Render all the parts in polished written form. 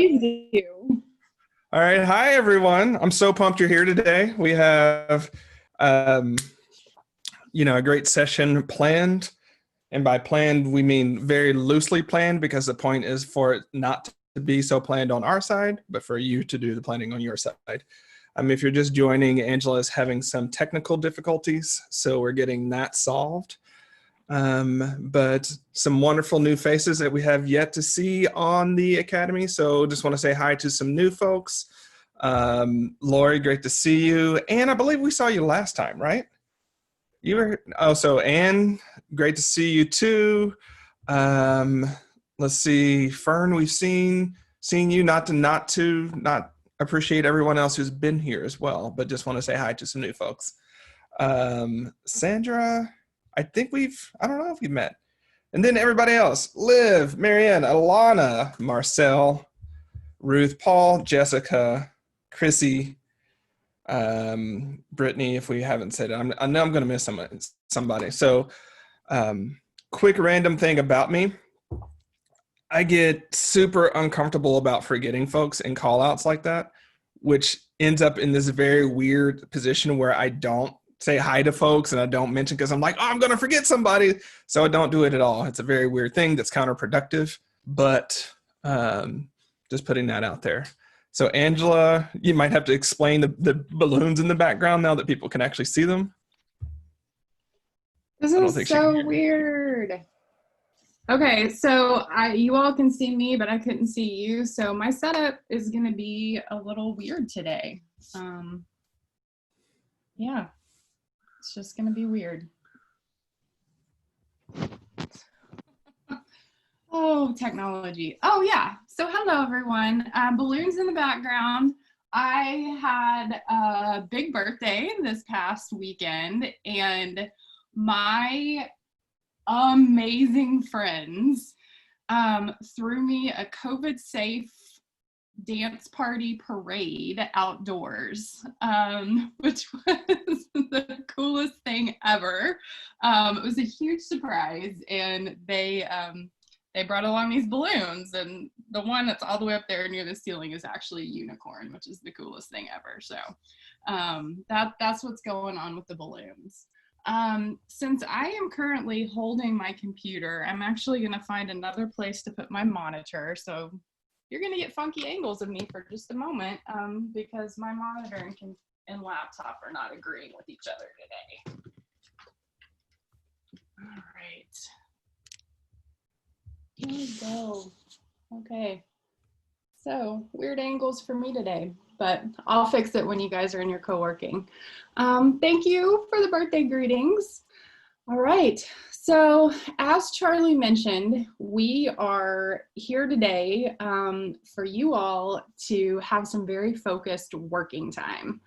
Thank you. All right. Hi, everyone. I'm so pumped you're here today. We have, um, a great session planned. And by planned, we mean very loosely planned because the point is for it not to be so planned on our side, but for you to do the planning on your side. If you're just joining, Angela is having some technical difficulties, so we're getting that solved. But some wonderful new faces that we have yet to see on the Academy. So just want to say hi to some new folks. Lori, great to see you. Anne, I believe we saw you last time, right? You were, oh, so Anne, great to see you too. Let's see, Fern, we've seen you, not appreciate everyone else who's been here as well, but just want to say hi to some new folks. Sandra, I don't know if we've met. And then everybody else, Liv, Marianne, Alana, Marcel, Ruth, Paul, Jessica, Chrissy, Brittany, if we haven't said it. I know I'm going to miss somebody. So quick random thing about me. I get super uncomfortable about forgetting folks and call outs like that, which ends up in this very weird position where I don't say hi to folks and I don't mention because I'm like, oh, I'm going to forget somebody. So I don't do it at all. It's a very weird thing that's counterproductive, but just putting that out there. So Angela, you might have to explain the balloons in the background now that people can actually see them. This I don't is think she can so hear me. weird. Okay, so you all can see me, but I couldn't see you. So my setup is going to be a little weird today. Yeah, it's just going to be weird. Oh, technology. Oh, yeah. So hello, everyone. Balloons in the background. I had a big birthday this past weekend, and my amazing friends threw me a COVID safe dance party parade outdoors, which was the coolest thing ever. It was a huge surprise, and they brought along these balloons, and the one that's all the way up there near the ceiling is actually a unicorn, which is the coolest thing ever. So that's what's going on with the balloons. Since I am currently holding my computer, I'm actually going to find another place to put my monitor. So you're going to get funky angles of me for just a moment because my monitor and laptop are not agreeing with each other today. All right. Here we go. Okay. So weird angles for me today, but I'll fix it when you guys are in your co-working. Thank you for the birthday greetings. All right, so as Charlie mentioned, we are here today for you all to have some very focused working time.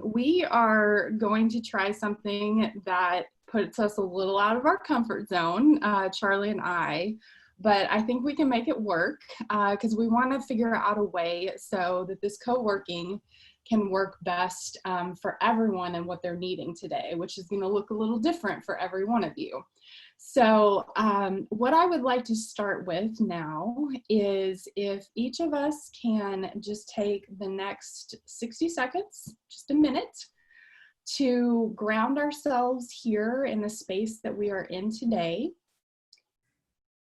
We are going to try something that puts us a little out of our comfort zone, Charlie and I, but I think we can make it work because we want to figure out a way so that this co-working can work best for everyone and what they're needing today, which is going to look a little different for every one of you. So what I would like to start with now is if each of us can just take the next 60 seconds, just a minute, to ground ourselves here in the space that we are in today,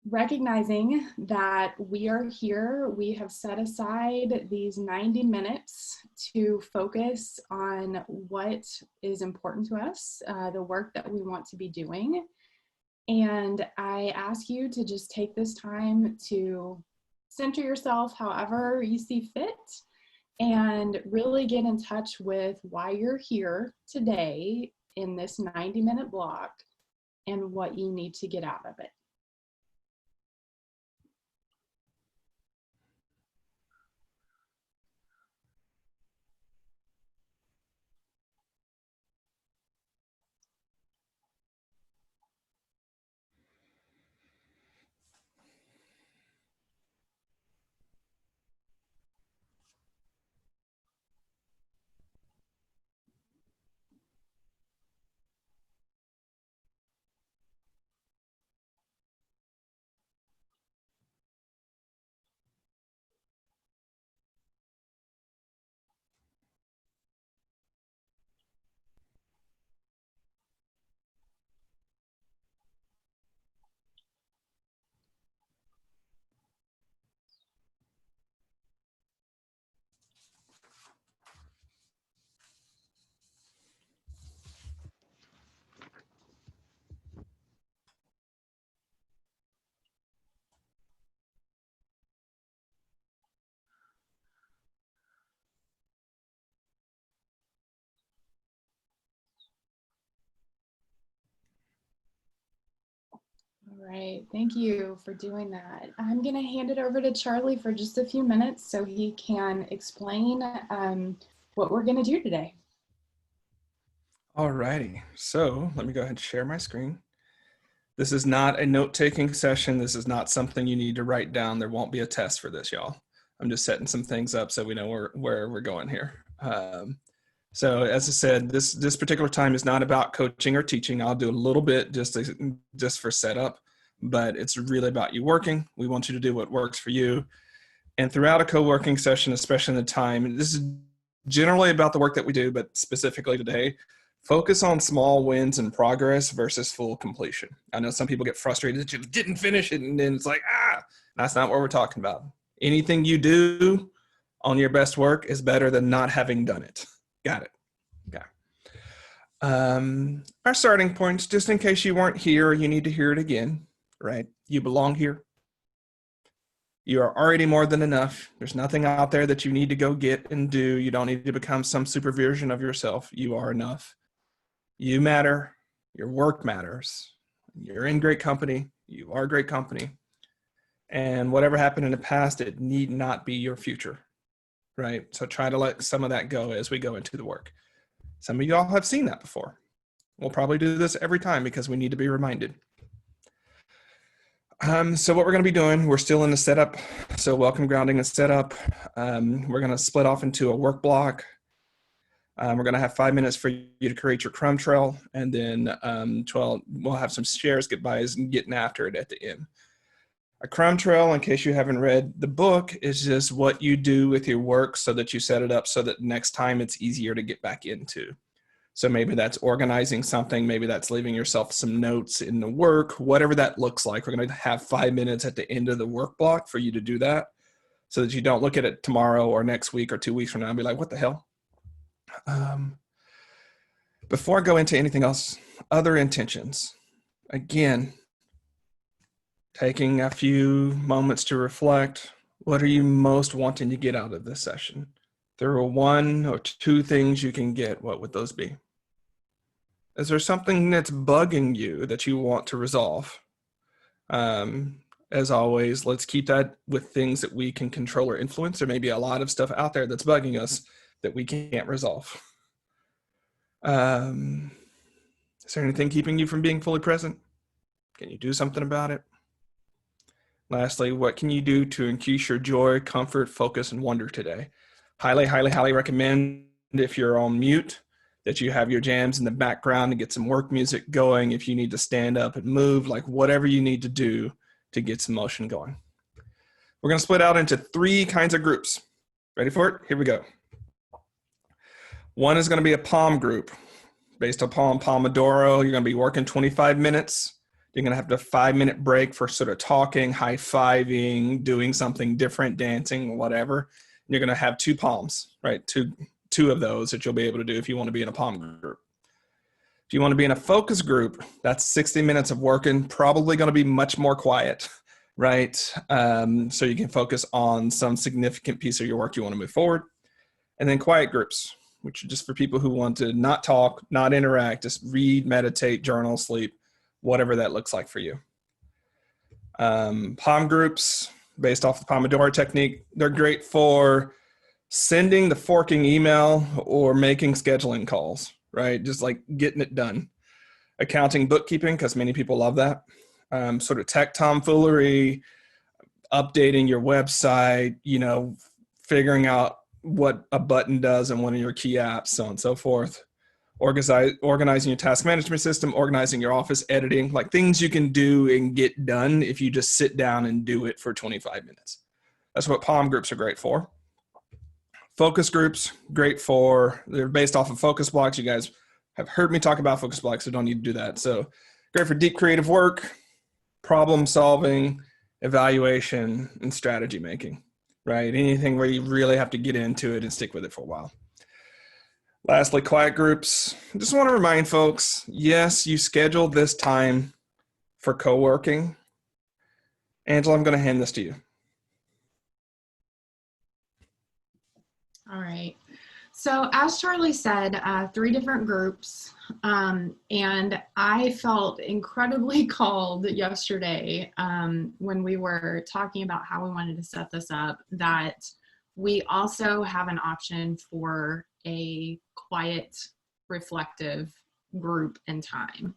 recognizing that we are here, we have set aside these 90 minutes to focus on what is important to us, the work that we want to be doing. And I ask you to just take this time to center yourself however you see fit and really get in touch with why you're here today in this 90-minute block and what you need to get out of it. All right, thank you for doing that. I'm going to hand it over to Charlie for just a few minutes so he can explain what we're going to do today. All righty, so let me go ahead and share my screen. This is not a note-taking session. This is not something you need to write down. There won't be a test for this, y'all. I'm just setting some things up so we know where we're going here. So as I said, this particular time is not about coaching or teaching. I'll do a little bit just for setup, but it's really about you working. We want you to do what works for you. And throughout a co-working session, especially in the time, this is generally about the work that we do, but specifically today, focus on small wins and progress versus full completion. I know some people get frustrated that you didn't finish it, and then it's like, that's not what we're talking about. Anything you do on your best work is better than not having done it. Got it. Okay. Our starting points, just in case you weren't here, you need to hear it again, right? You belong here. You are already more than enough. There's nothing out there that you need to go get and do. You don't need to become some super version of yourself. You are enough. You matter. Your work matters. You're in great company. You are great company. And whatever happened in the past, it need not be your future, right? So try to let some of that go as we go into the work. Some of y'all have seen that before. We'll probably do this every time because we need to be reminded. So what we're going to be doing, we're still in the setup. So welcome, grounding, and setup. We're going to split off into a work block. We're going to have 5 minutes for you to create your crumb trail, and then 12, we'll have some shares, goodbyes, and getting after it at the end. A crumb trail, in case you haven't read the book, is just what you do with your work so that you set it up so that next time it's easier to get back into. So maybe that's organizing something, maybe that's leaving yourself some notes in the work, whatever that looks like. We're going to have 5 minutes at the end of the work block for you to do that so that you don't look at it tomorrow or next week or 2 weeks from now and be like, what the hell? Before I go into anything else, other intentions. Again, taking a few moments to reflect, what are you most wanting to get out of this session? There are 1 or 2 things you can get. What would those be? Is there something that's bugging you that you want to resolve? As always, let's keep that with things that we can control or influence. There may be a lot of stuff out there that's bugging us that we can't resolve. Is there anything keeping you from being fully present? Can you do something about it? Lastly, what can you do to increase your joy, comfort, focus, and wonder today? Highly, highly, highly recommend, if you're on mute, that you have your jams in the background to get some work music going. If you need to stand up and move, like whatever you need to do to get some motion going. We're going to split out into 3 kinds of groups. Ready for it? Here we go. One is going to be a POM group. Based upon Pomodoro, you're going to be working 25 minutes. You're going to have a 5-minute break for sort of talking, high-fiving, doing something different, dancing, whatever. And you're going to have 2 POMs, right? Two of those that you'll be able to do if you want to be in a POM group. If you want to be in a focus group, that's 60 minutes of working, probably going to be much more quiet, right? So you can focus on some significant piece of your work you want to move forward. And then quiet groups, which are just for people who want to not talk, not interact, just read, meditate, journal, sleep, whatever that looks like for you. POM groups, based off the Pomodoro technique, they're great for sending the forking email or making scheduling calls, right? Just like getting it done. Accounting, bookkeeping, because many people love that. Sort of tech tomfoolery, updating your website, figuring out what a button does in one of your key apps, so on and so forth. Organizing your task management system, organizing your office, editing, like things you can do and get done if you just sit down and do it for 25 minutes. That's what POM groups are great for. Focus groups, they're based off of focus blocks. You guys have heard me talk about focus blocks, so don't need to do that. So great for deep creative work, problem solving, evaluation, and strategy making, right? Anything where you really have to get into it and stick with it for a while. Lastly, quiet groups. I just want to remind folks, yes, you scheduled this time for co-working. Angela, I'm going to hand this to you. All right. So as Charlie said, 3 different groups, and I felt incredibly called yesterday when we were talking about how we wanted to set this up, that we also have an option for a quiet, reflective group and time.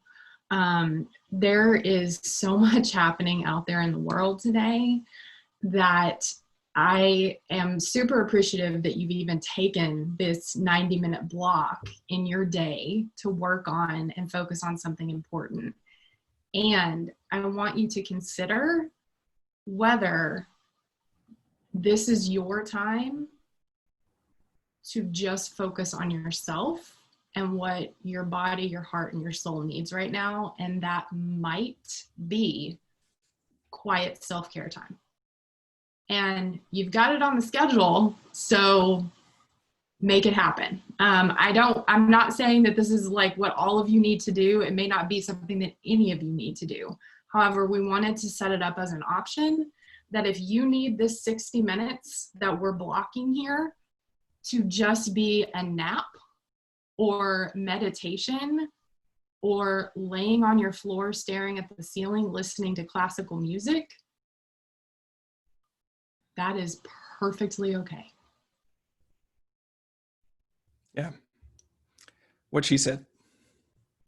There is so much happening out there in the world today that I am super appreciative that you've even taken this 90-minute block in your day to work on and focus on something important. And I want you to consider whether this is your time to just focus on yourself and what your body, your heart, and your soul needs right now. And that might be quiet self-care time. And you've got it on the schedule, so make it happen. I'm not saying that this is like what all of you need to do. It may not be something that any of you need to do. However, we wanted to set it up as an option that if you need this 60 minutes that we're blocking here to just be a nap or meditation or laying on your floor staring at the ceiling listening to classical music, that is perfectly okay. Yeah. What she said.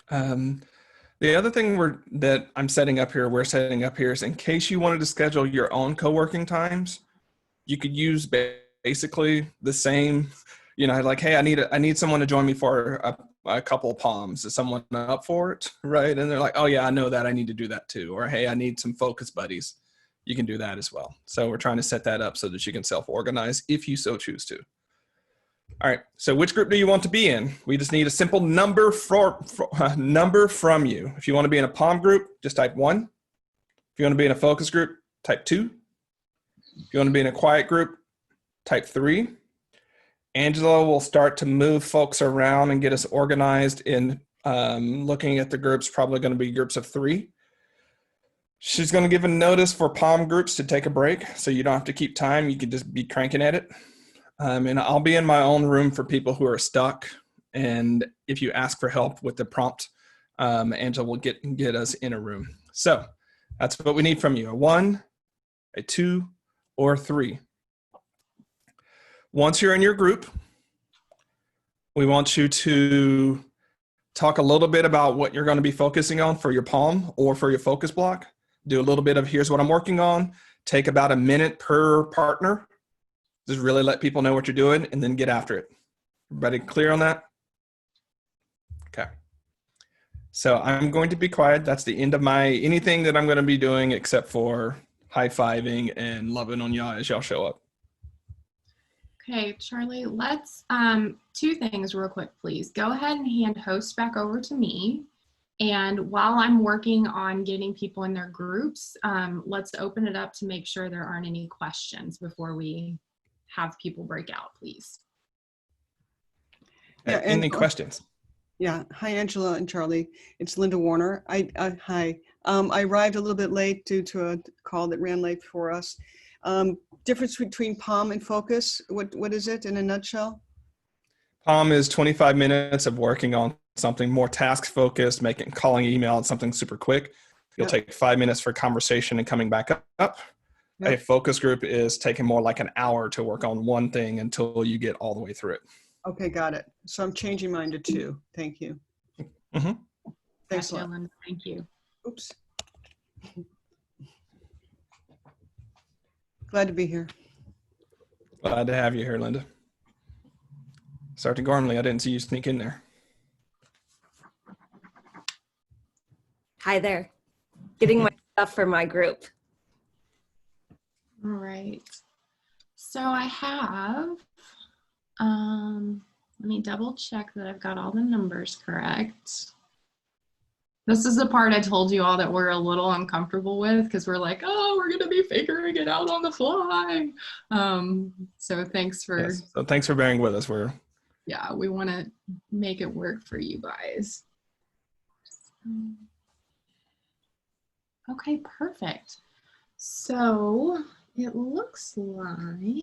The other thing that we're setting up here is in case you wanted to schedule your own co-working times, you could use basically the same, like, hey, I need someone to join me for a couple of palms. Is someone up for it? Right. And they're like, oh yeah, I know that. I need to do that too. Or, hey, I need some focus buddies. You can do that as well. So we're trying to set that up so that you can self-organize if you so choose to. All right, so which group do you want to be in? We just need a simple number number from you. If you want to be in a palm group, just type 1. If you want to be in a focus group, type 2. If you want to be in a quiet group, type 3. Angela will start to move folks around and get us organized in looking at the groups, probably going to be groups of 3. She's going to give a notice for palm groups to take a break, so you don't have to keep time. You can just be cranking at it. And I'll be in my own room for people who are stuck. And if you ask for help with the prompt, Angela will get us in a room. So that's what we need from you, a 1, a 2, or 3. Once you're in your group, we want you to talk a little bit about what you're going to be focusing on for your palm or for your focus block. Do a little bit of here's what I'm working on. Take about a minute per partner. Just really let people know what you're doing and then get after it. Everybody clear on that? Okay. So I'm going to be quiet. That's the end of anything that I'm going to be doing except for high-fiving and loving on y'all as y'all show up. Okay, Charlie, let's, 2 things real quick, please. Go ahead and hand host back over to me. And while I'm working on getting people in their groups, let's open it up to make sure there aren't any questions before we have people break out, please. Yeah, any questions? Yeah. Hi, Angela and Charlie. It's Linda Warner. Hi. I arrived a little bit late due to a call that ran late for us. Difference between palm and focus. What is it in a nutshell? Palm is 25 minutes of working on something more task focused, calling email and something super quick. You'll take 5 minutes for conversation and coming back up. A focus group is taking more like an hour to work on one thing until you get all the way through it. Okay, got it. So I'm changing mine to 2. Thank you. Mm-hmm. Thanks a lot. Thank you. Oops. Glad to be here. Glad to have you here, Linda. Sergeant Gormley, I didn't see you sneak in there. Hi there. Getting my stuff for my group. All right. So I have, let me double check that I've got all the numbers correct. This is the part I told you all that we're a little uncomfortable with because we're like, oh, we're going to be figuring it out on the fly. So thanks for. Yes. So thanks for bearing with us. Yeah, we want to make it work for you guys. Okay, perfect. So it looks like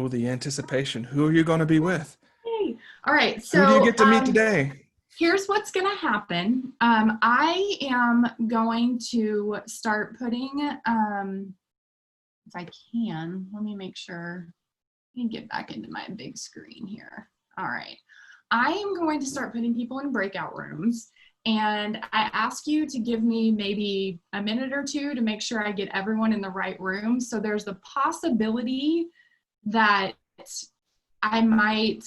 the anticipation. Who are you going to be with? Yay. All right. Who do you get to meet um, today? Here's what's going to happen. I am going to start putting, if I can, let me make sure. Let me get back into my big screen here. All right. I am going to start putting people in breakout rooms. And I ask you to give me maybe a minute or two to make sure I get everyone in the right room. So there's the possibility that I might,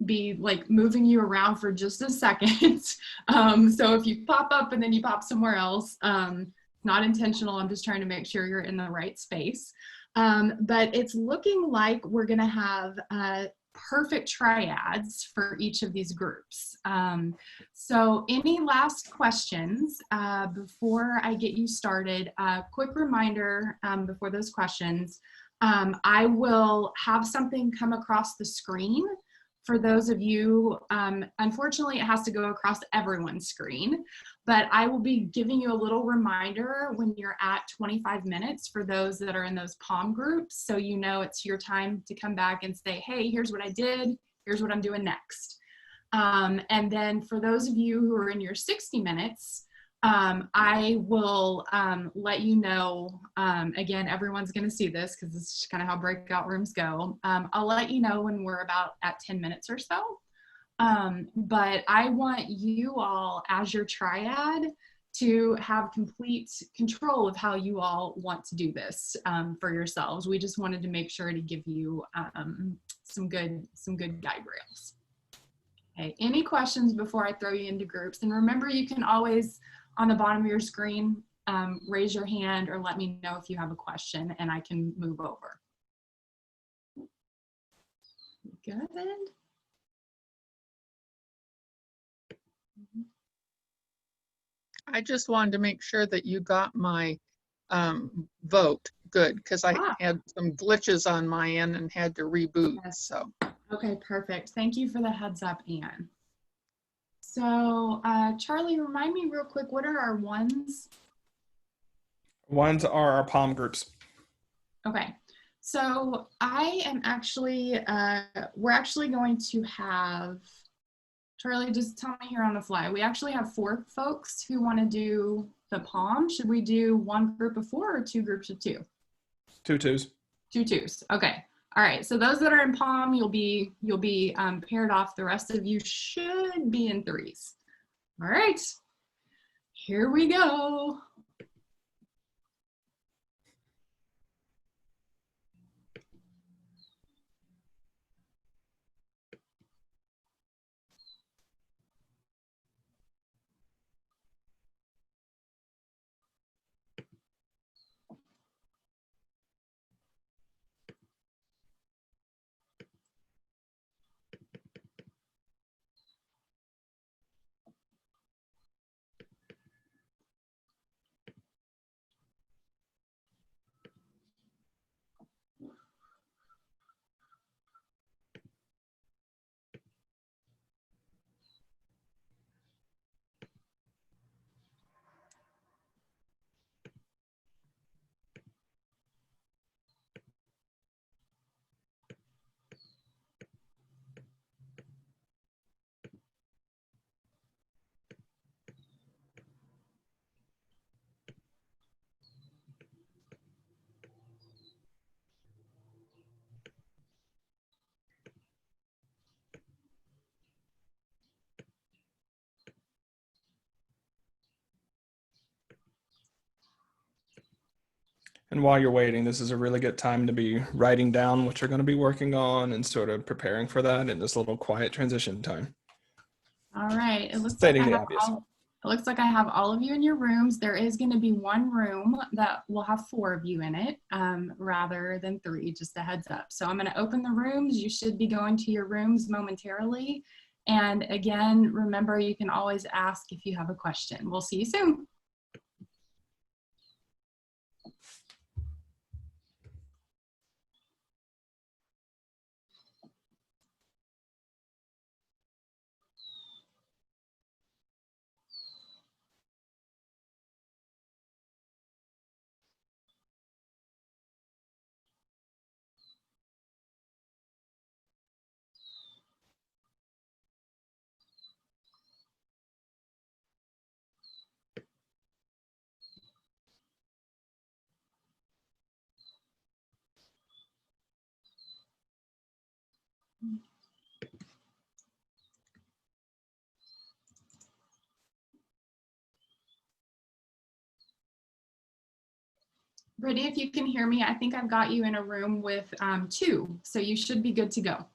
be like moving you around for just a second. So if you pop up and then you pop somewhere else, not intentional, I'm just trying to make sure you're in the right space. But it's looking like we're gonna have perfect triads for each of these groups. So any last questions before I get you started? Quick reminder before those questions, I will have something come across the screen. For those of you, unfortunately, it has to go across everyone's screen, but I will be giving you a little reminder when you're at 25 minutes for those that are in those POM groups. So you know it's your time to come back and say, hey, here's what I did, here's what I'm doing next. And then for those of you who are in your 60 minutes, I will let you know, again, everyone's going to see this because this is kind of how breakout rooms go. I'll let you know when we're about at 10 minutes or so. But I want you all as your triad to have complete control of how you all want to do this for yourselves. We just wanted to make sure to give you some good guide rails. Okay, any questions before I throw you into groups? And remember, you can always, on the bottom of your screen, raise your hand or let me know if you have a question and I can move over. Good. I just wanted to make sure that you got my vote good because I had some glitches on my end and had to reboot. Yes. So Okay, perfect. Thank you for the heads up, Anne. So Charlie, remind me real quick, what are our ones? Ones are our POM groups. Okay, so I am actually, we're actually going to have, Charlie, just tell me here on the fly. We actually have 4 folks who want to do the POM. Should we do 1 group of 4 or 2 groups of 2? 2 twos. 2 twos. Okay. All right. So those that are in POM, you'll be paired off. The rest of you should be in 3s. All right. Here we go. And while you're waiting, this is a really good time to be writing down what you're going to be working on and sort of preparing for that in this little quiet transition time. All right. It looks Stating like the obvious. it looks like I have all of you in your rooms. There is going to be 1 room that will have 4 of you in it rather than 3, just a heads up. So I'm going to open the rooms. You should be going to your rooms momentarily. And again, remember, you can always ask if you have a question. We'll see you soon. Brittany, if you can hear me, I think I've got you in a room with 2, so you should be good to go.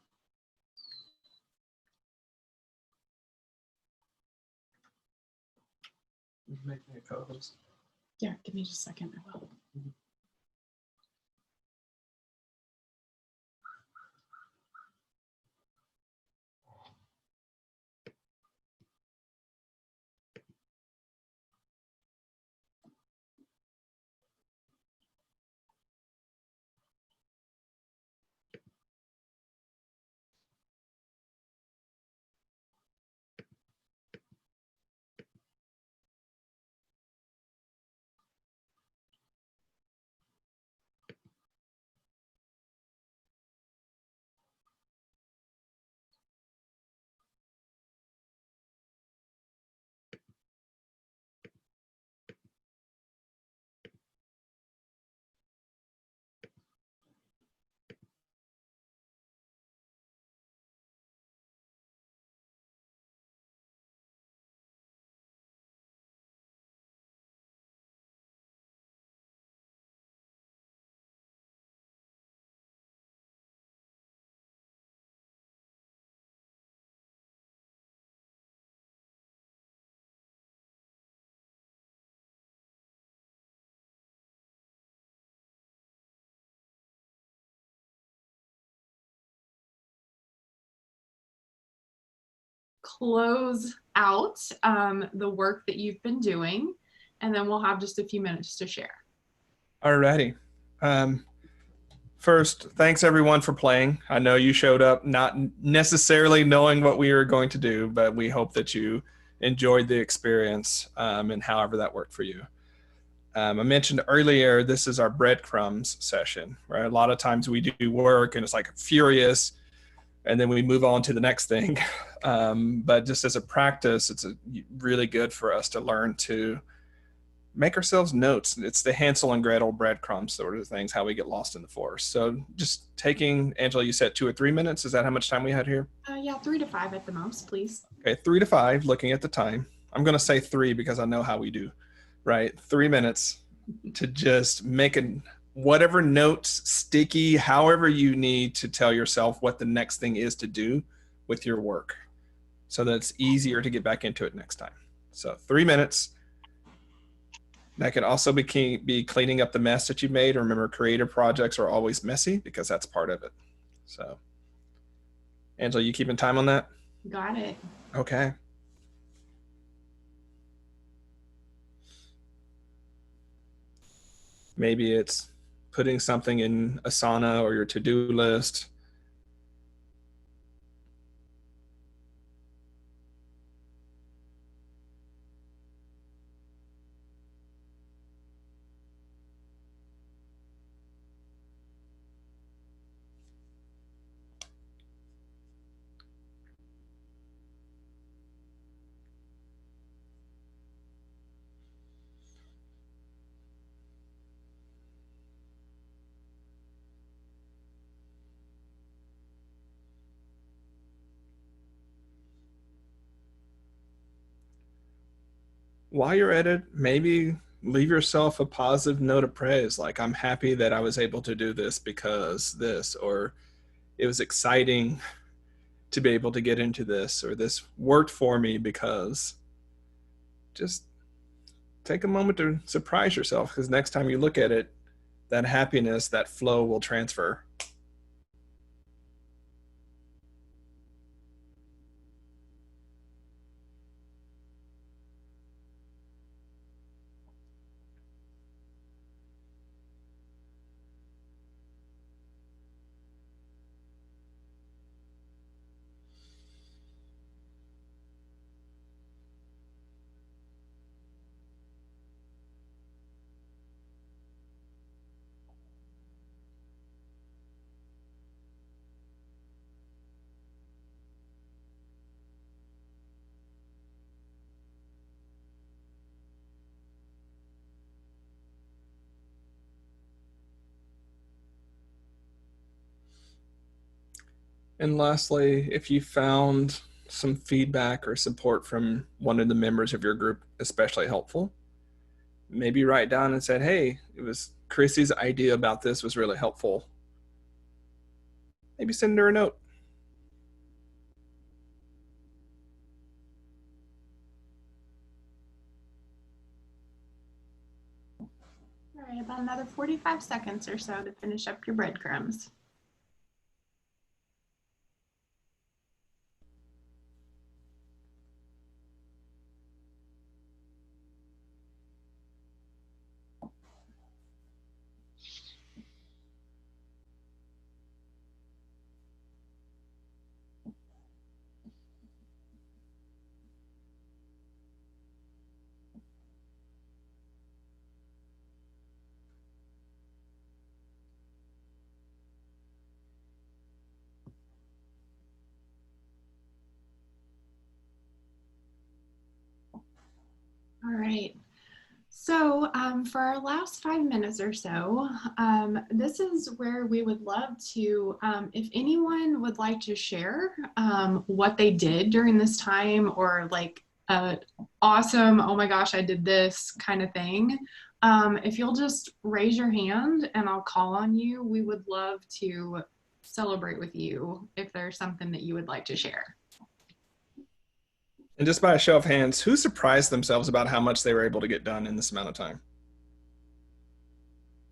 Make me a co-host. Yeah, give me just a second. I will. Close out the work that you've been doing, and then we'll have just a few minutes to share. Alrighty. First, thanks everyone for playing. I know you showed up not necessarily knowing what we were going to do, but we hope that you enjoyed the experience and however that worked for you. I mentioned earlier, this is our breadcrumbs session, right? A lot of times we do work and it's like furious, and then we move on to the next thing. But just as a practice, it's really good for us to learn to make ourselves notes. It's the Hansel and Gretel breadcrumbs sort of things, how we get lost in the forest. So just taking, Angela, you said 2 or 3 minutes. Is that how much time we had here? Yeah, 3 to 5 at the most, please. Okay, 3 to 5, looking at the time. I'm going to say 3 because I know how we do, right? 3 minutes to just make whatever notes, sticky, however you need to tell yourself what the next thing is to do with your work so that it's easier to get back into it next time. So 3 minutes. That could also be cleaning up the mess that you made. Remember, creative projects are always messy because that's part of it. So, Angela, you keeping time on that? Got it. Okay. Maybe it's putting something in Asana or your to-do list. While you're at it, maybe leave yourself a positive note of praise. Like, I'm happy that I was able to do this because this, or it was exciting to be able to get into this, or this worked for me because. Just take a moment to surprise yourself, because next time you look at it, that happiness, that flow will transfer. And lastly, if you found some feedback or support from one of the members of your group especially helpful, maybe write down and said, hey, it was Chrissy's idea about this was really helpful. Maybe send her a note. All right, about another 45 seconds or so to finish up your breadcrumbs. All right. So for our last 5 minutes or so, this is where we would love to, if anyone would like to share what they did during this time, or like awesome, oh my gosh, I did this kind of thing. If you'll just raise your hand and I'll call on you, we would love to celebrate with you if there's something that you would like to share. And just by a show of hands, who surprised themselves about how much they were able to get done in this amount of time?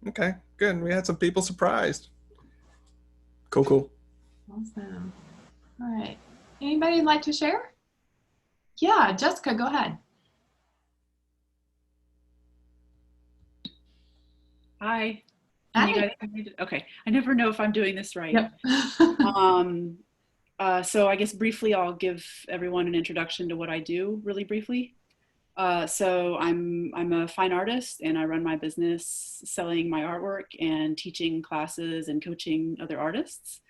Okay, good. We had some people surprised. Cool, cool. Awesome. All right. Anybody like to share? Yeah, Jessica, go ahead. Hi. Hi. Can you guys hear me? Okay. I never know if I'm doing this right. Yep. So I guess briefly, I'll give everyone an introduction to what I do really briefly. So I'm a fine artist and I run my business selling my artwork and teaching classes and coaching other artists.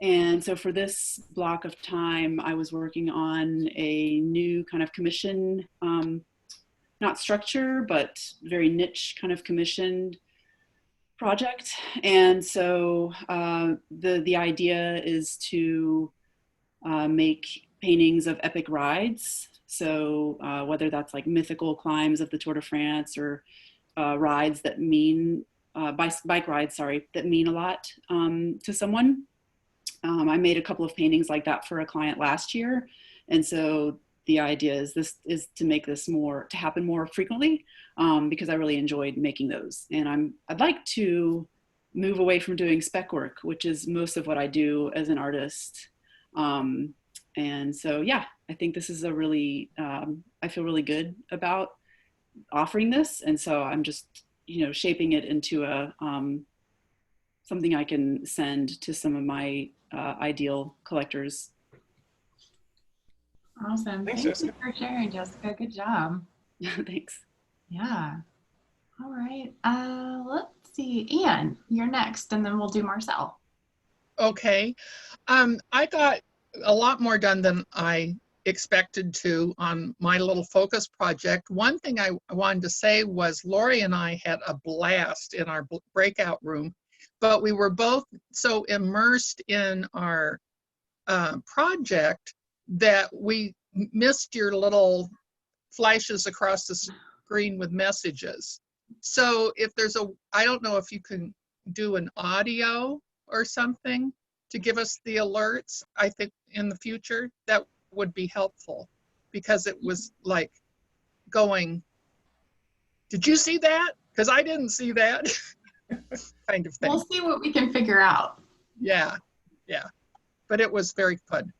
And so for this block of time, I was working on a new kind of commission, not structure, but very niche kind of commissioned project. And so the idea is to make paintings of epic rides. So whether that's like mythical climbs of the Tour de France or rides that mean, bike rides, sorry, that mean a lot to someone. I made a couple of paintings like that for a client last year. And so the idea is to make this to happen more frequently because I really enjoyed making those. And I'd like to move away from doing spec work, which is most of what I do as an artist. And so, yeah, I think this is a really, I feel really good about offering this. And so I'm just, shaping it into a, something I can send to some of my ideal collectors. Awesome. Thanks, Thank Jessica. you for sharing, Jessica. Good job. Thanks. Yeah. All right. Let's see. Anne, you're next, and then we'll do Marcel. Okay. I got a lot more done than I expected to on my little focus project. One thing I wanted to say was Lori and I had a blast in our breakout room, but we were both so immersed in our project that we missed your little flashes across the screen with messages. So if there's I don't know if you can do an audio or something to give us the alerts. I think in the future that would be helpful because it was like going, did you see that? Because I didn't see that kind of thing. We'll see what we can figure out. Yeah. But it was very fun.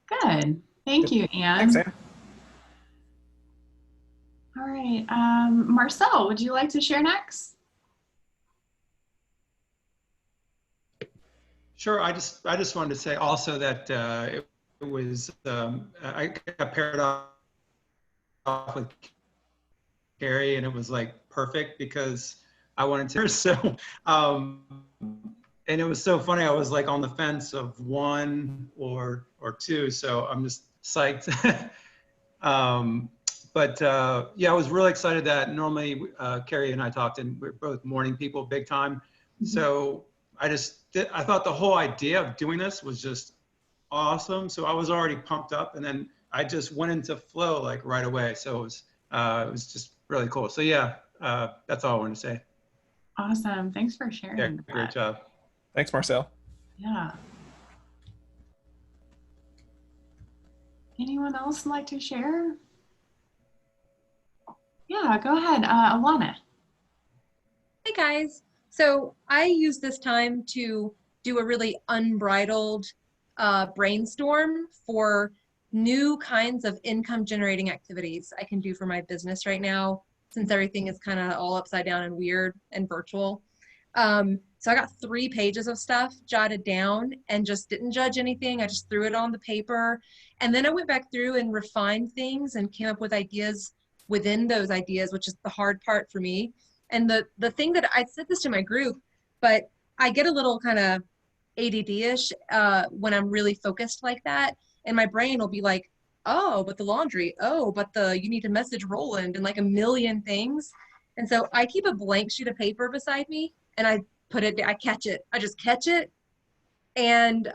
Good. Thank you, Anne. Thanks, Anne. All right. Marcel, would you like to share next? Sure. I just wanted to say also that it was I got paired off with Carrie, and it was like perfect because I wanted to. So, and it was so funny. I was like on the fence of one or two. So I'm just psyched. But yeah, I was really excited that normally Carrie and I talked, and we're both morning people, big time. So I thought the whole idea of doing this was just awesome. So I was already pumped up, and then I just went into flow like right away. So it was just really cool. So yeah, that's all I wanted to say. Awesome. Thanks for Yeah, sharing great that. job. Thanks, Marcel. Yeah. Anyone else like to share? Yeah, go ahead, Alana. Hey guys. So I use this time to do a really unbridled brainstorm for new kinds of income generating activities I can do for my business right now, since everything is kind of all upside down and weird and virtual. So I got 3 pages of stuff jotted down and just didn't judge anything. I just threw it on the paper. And then I went back through and refined things and came up with ideas within those ideas, which is the hard part for me. And the thing that I said this to my group, but I get a little kind of ADD-ish when I'm really focused like that. And my brain will be like, oh, but the laundry, oh, but you need to message Roland and like a million things. And so I keep a blank sheet of paper beside me and I catch it. I just catch it. And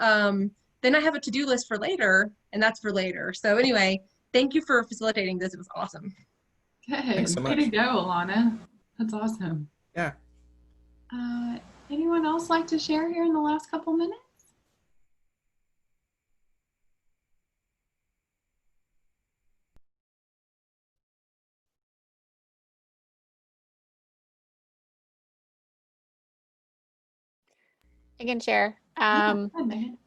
then I have a to-do list for later, and that's for later. So anyway, thank you for facilitating this. It was awesome. Good. Thanks so Way much. to go, Alana. That's awesome. Yeah. Anyone else like to share here in the last couple minutes? I can share. Yeah, go ahead, Megan.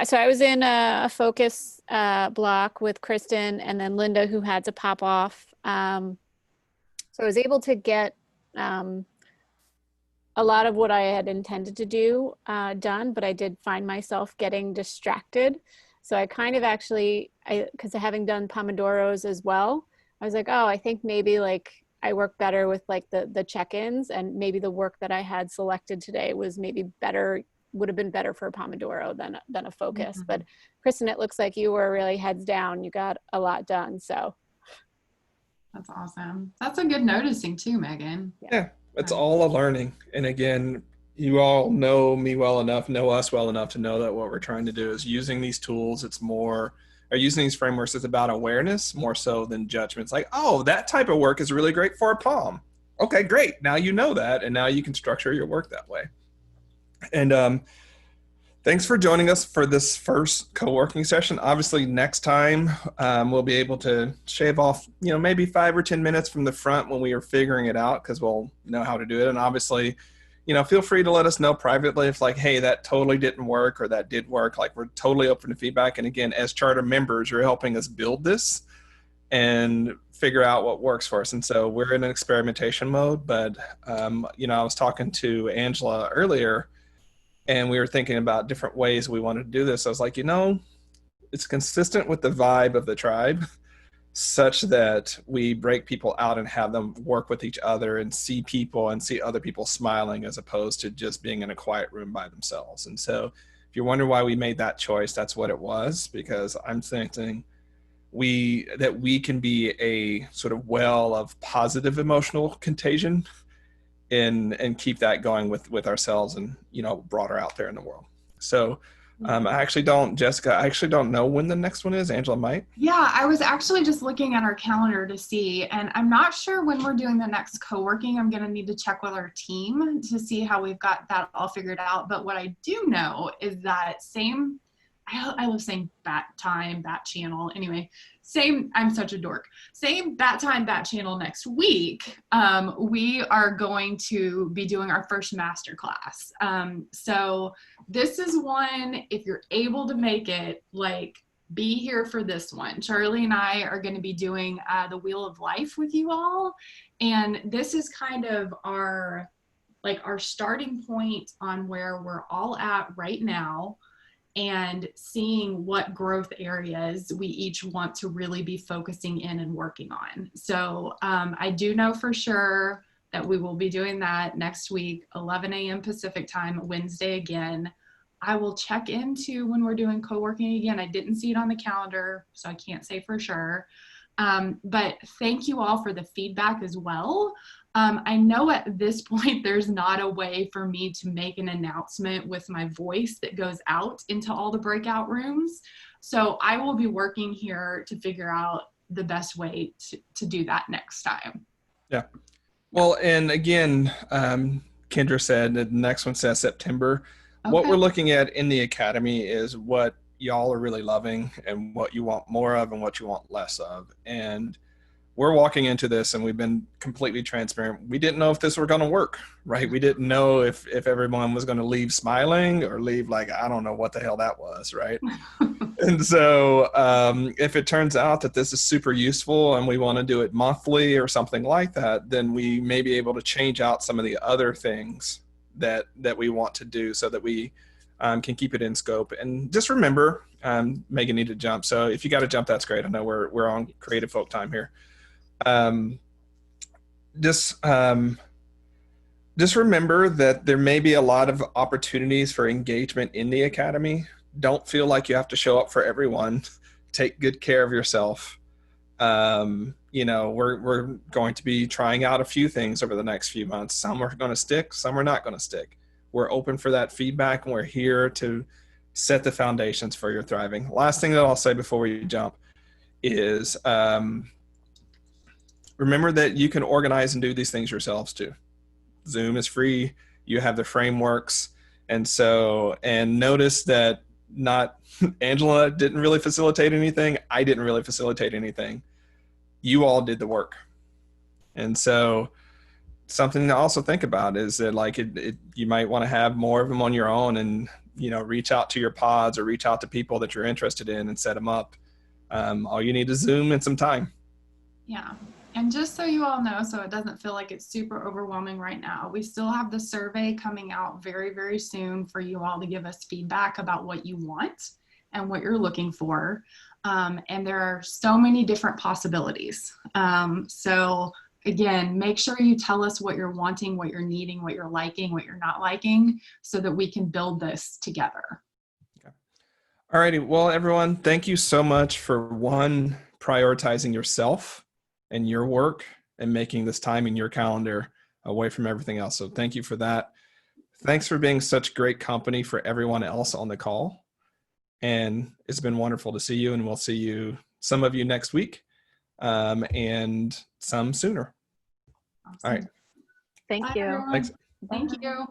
So I was in a focus block with Kristen and then Linda, who had to pop off. So I was able to get a lot of what I had intended to do done, but I did find myself getting distracted. So I kind of actually, because having done Pomodoros as well, I was like, oh, I think maybe like I work better with like the check-ins, and maybe the work that I had selected today was maybe better, would have been better for a Pomodoro than a focus. But Kristen, it looks like you were really heads down. You got a lot done. So That's awesome. That's a good noticing too, Megan. Yeah, it's all a learning. And again, you all know me well enough, know us well enough to know that what we're trying to do is using these tools. It's more, or using these frameworks, it's about awareness more so than judgment. It's like, oh, that type of work is really great for a POM. Okay, great. Now you know that, and now you can structure your work that way. And thanks for joining us for this first co-working session. Obviously, next time we'll be able to shave off, maybe 5 or 10 minutes from the front when we are figuring it out, because we'll know how to do it. And obviously, feel free to let us know privately if like, hey, that totally didn't work or that did work. Like, we're totally open to feedback. And again, as charter members, you're helping us build this and figure out what works for us. And so we're in an experimentation mode, but I was talking to Angela earlier, and we were thinking about different ways we wanted to do this. I was like, it's consistent with the vibe of the tribe, such that we break people out and have them work with each other and see people and see other people smiling, as opposed to just being in a quiet room by themselves. And so if you're wondering why we made that choice, that's what it was, because I'm thinking that we can be a sort of well of positive emotional contagion and keep that going with ourselves and, broader out there in the world. So Jessica, I actually don't know when the next one is. Angela might. Yeah, I was actually just looking at our calendar to see, and I'm not sure when we're doing the next co-working. I'm going to need to check with our team to see how we've got that all figured out. But what I do know is that I love saying bat time, bat channel. Anyway, I'm such a dork. Same bat time, bat channel next week. We are going to be doing our first masterclass. So this is one, if you're able to make it, be here for this one. Charlie and I are going to be doing the Wheel of Life with you all. And this is kind of our starting point on where we're all at right now, and seeing what growth areas we each want to really be focusing in and working on. So I do know for sure that we will be doing that next week, 11 a.m. Pacific time, Wednesday again. I will check into when we're doing co-working again. I didn't see it on the calendar, so I can't say for sure. But thank you all for the feedback as well. I know at this point there's not a way for me to make an announcement with my voice that goes out into all the breakout rooms. So I will be working here to figure out the best way to do that next time. Yeah. Well, and again, Kendra said the next one says September. What Okay. we're looking at in the academy is what y'all are really loving and what you want more of and what you want less of. And we're walking into this and we've been completely transparent. We didn't know if this were going to work, right? We didn't know if everyone was going to leave smiling or leave like, I don't know what the hell that was, right? And so if it turns out that this is super useful and we want to do it monthly or something like that, then we may be able to change out some of the other things that we want to do so that we can keep it in scope. And just remember, Megan needed to jump. So if you got to jump, that's great. I know we're on creative folk time here. Just remember that there may be a lot of opportunities for engagement in the academy. Don't feel like you have to show up for everyone. Take good care of yourself. You know, we're going to be trying out a few things over the next few months. Some are going to stick, some are not going to stick. We're open for that feedback and we're here to set the foundations for your thriving. Last thing that I'll say before we jump is, remember that you can organize and do these things yourselves too. Zoom is free. You have the frameworks. And notice that not Angela didn't really facilitate anything. I didn't really facilitate anything. You all did the work. And so something to also think about is that like you might want to have more of them on your own and, you know, reach out to your pods or reach out to people that you're interested in and set them up. All you need is Zoom and some time. Yeah. And just so you all know, so it doesn't feel like it's super overwhelming right now, we still have the survey coming out very, very soon for you all to give us feedback about what you want and what you're looking for. And there are so many different possibilities. So again, make sure you tell us what you're wanting, what you're needing, what you're liking, what you're not liking, so that we can build this together. Okay. All righty. Well, everyone, thank you so much for prioritizing yourself and your work and making this time in your calendar away from everything else. So thank you for that. Thanks for being such great company for everyone else on the call. And it's been wonderful to see you, and we'll see you, some of you next week, and some sooner. Awesome. All right. Thank Bye, you. everyone. Thanks. Thank you.